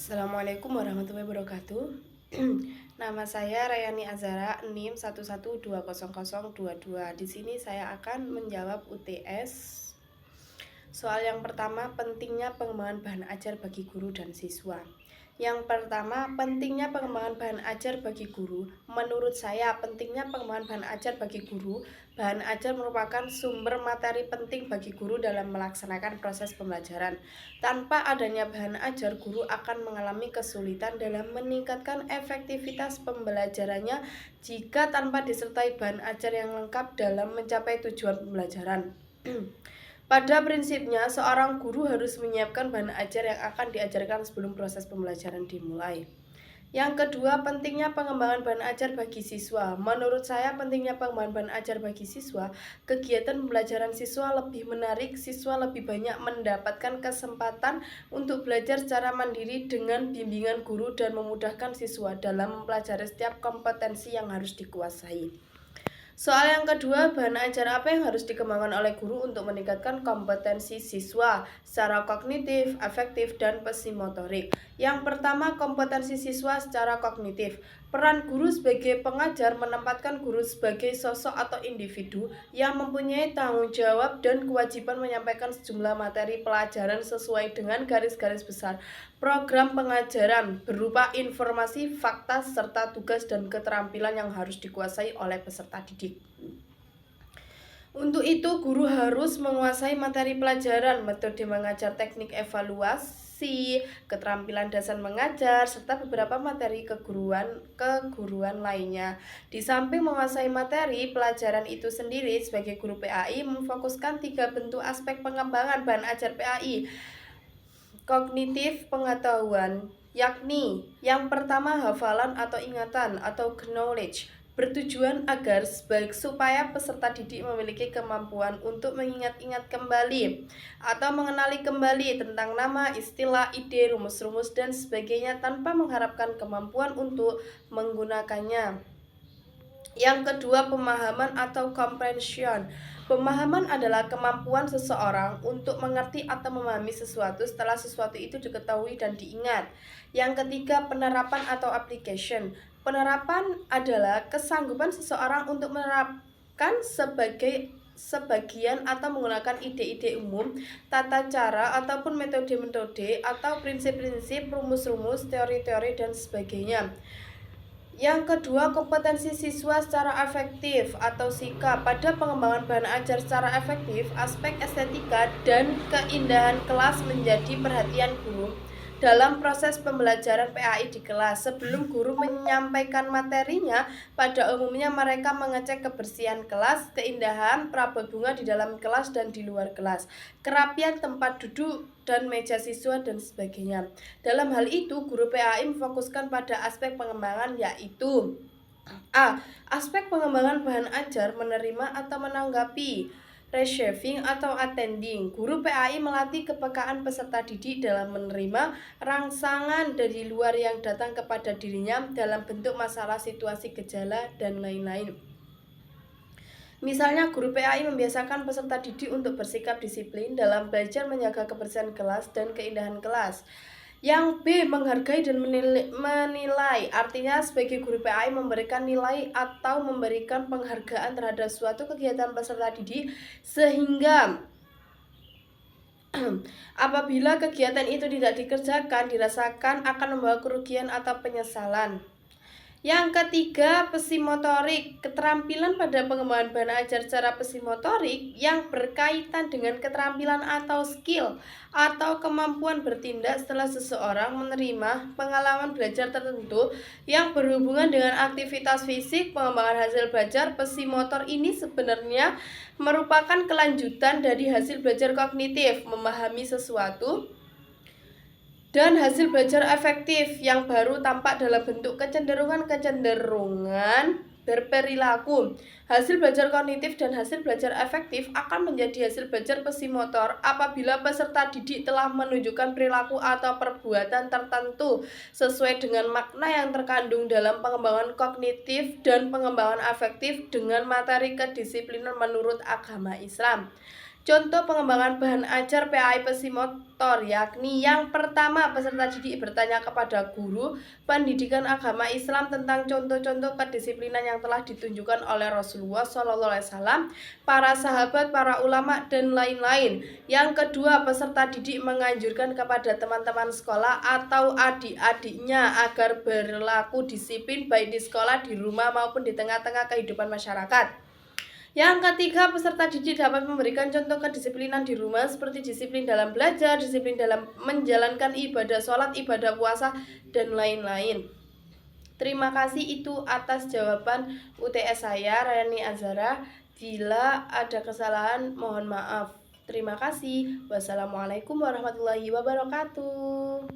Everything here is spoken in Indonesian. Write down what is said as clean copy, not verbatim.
Assalamualaikum warahmatullahi wabarakatuh. Nama saya Rayani Azara, NIM 1120022. Di sini saya akan menjawab UTS. Soal yang pertama, pentingnya pengembangan bahan ajar bagi guru dan siswa. Yang pertama, pentingnya pengembangan bahan ajar bagi guru. Menurut saya, pentingnya pengembangan bahan ajar bagi guru. Bahan ajar merupakan sumber materi penting bagi guru dalam melaksanakan proses pembelajaran. Tanpa adanya bahan ajar, guru akan mengalami kesulitan dalam meningkatkan efektivitas pembelajarannya jika tanpa disertai bahan ajar yang lengkap dalam mencapai tujuan pembelajaran. Pada prinsipnya, seorang guru harus menyiapkan bahan ajar yang akan diajarkan sebelum proses pembelajaran dimulai. Yang kedua, pentingnya pengembangan bahan ajar bagi siswa. Menurut saya, pentingnya pengembangan bahan ajar bagi siswa, kegiatan pembelajaran siswa lebih menarik, siswa lebih banyak mendapatkan kesempatan untuk belajar secara mandiri dengan bimbingan guru dan memudahkan siswa dalam mempelajari setiap kompetensi yang harus dikuasai. Soal yang kedua, bahan ajar apa yang harus dikembangkan oleh guru untuk meningkatkan kompetensi siswa secara kognitif, afektif, dan psikomotorik. Yang pertama, kompetensi siswa secara kognitif. Peran guru sebagai pengajar menempatkan guru sebagai sosok atau individu yang mempunyai tanggung jawab dan kewajiban menyampaikan sejumlah materi pelajaran sesuai dengan garis-garis besar program pengajaran berupa informasi, fakta, serta tugas dan keterampilan yang harus dikuasai oleh peserta didik. Untuk itu, guru harus menguasai materi pelajaran, metode mengajar, teknik evaluasi, keterampilan dasar mengajar, serta beberapa materi keguruan lainnya. Di samping menguasai materi pelajaran itu sendiri, sebagai guru PAI memfokuskan 3 bentuk aspek pengembangan bahan ajar PAI kognitif pengetahuan, yakni yang pertama hafalan atau ingatan atau knowledge, bertujuan agar supaya peserta didik memiliki kemampuan untuk mengingat-ingat kembali atau mengenali kembali tentang nama, istilah, ide, rumus-rumus, dan sebagainya tanpa mengharapkan kemampuan untuk menggunakannya. Yang kedua, pemahaman atau comprehension. Pemahaman adalah kemampuan seseorang untuk mengerti atau memahami sesuatu setelah sesuatu itu diketahui dan diingat. Yang ketiga, penerapan atau application. Penerapan adalah kesanggupan seseorang untuk menerapkan sebagian atau menggunakan ide-ide umum, tata cara ataupun metode-metode atau prinsip-prinsip, rumus-rumus, teori-teori, dan sebagainya. Yang kedua, kompetensi siswa secara efektif atau sikap. Pada pengembangan bahan ajar secara efektif, aspek estetika dan keindahan kelas menjadi perhatian guru dalam proses pembelajaran PAI di kelas. Sebelum guru menyampaikan materinya, pada umumnya mereka mengecek kebersihan kelas, keindahan perabot bunga di dalam kelas dan di luar kelas, kerapian tempat duduk dan meja siswa, dan sebagainya. Dalam hal itu, guru PAI memfokuskan pada aspek pengembangan, yaitu A. Aspek pengembangan bahan ajar menerima atau menanggapi, receiving atau attending. Guru PAI melatih kepekaan peserta didik dalam menerima rangsangan dari luar yang datang kepada dirinya dalam bentuk masalah, situasi, gejala, dan lain-lain. Misalnya, guru PAI membiasakan peserta didik untuk bersikap disiplin dalam belajar menjaga kebersihan kelas dan keindahan kelas. Yang B, menghargai dan menilai. Artinya, sebagai guru PAI memberikan nilai atau memberikan penghargaan terhadap suatu kegiatan peserta didik sehingga apabila kegiatan itu tidak dikerjakan, dirasakan akan membawa kerugian atau penyesalan. Yang ketiga, psikomotorik. Keterampilan pada pengembangan bahan ajar secara psikomotorik yang berkaitan dengan keterampilan atau skill atau kemampuan bertindak setelah seseorang menerima pengalaman belajar tertentu yang berhubungan dengan aktivitas fisik. Pengembangan hasil belajar psikomotor ini sebenarnya merupakan kelanjutan dari hasil belajar kognitif, memahami sesuatu, dan hasil belajar efektif yang baru tampak dalam bentuk kecenderungan berperilaku. Hasil belajar kognitif dan hasil belajar efektif akan menjadi hasil belajar psikomotor apabila peserta didik telah menunjukkan perilaku atau perbuatan tertentu sesuai dengan makna yang terkandung dalam pengembangan kognitif dan pengembangan afektif dengan materi kedisiplinan menurut agama Islam. Contoh pengembangan bahan ajar PAI Pesimotor yakni yang pertama, peserta didik bertanya kepada guru pendidikan agama Islam tentang contoh-contoh kedisiplinan yang telah ditunjukkan oleh Rasulullah SAW, para sahabat, para ulama, dan lain-lain. Yang kedua, peserta didik menganjurkan kepada teman-teman sekolah atau adik-adiknya agar berlaku disiplin baik di sekolah, di rumah, maupun di tengah-tengah kehidupan masyarakat. Yang ketiga, peserta didik dapat memberikan contoh kedisiplinan di rumah seperti disiplin dalam belajar, disiplin dalam menjalankan ibadah sholat, ibadah puasa, dan lain-lain. Terima kasih, itu atas jawaban UTS saya, Rani Azhara. Bila ada kesalahan, mohon maaf. Terima kasih. Wassalamualaikum warahmatullahi wabarakatuh.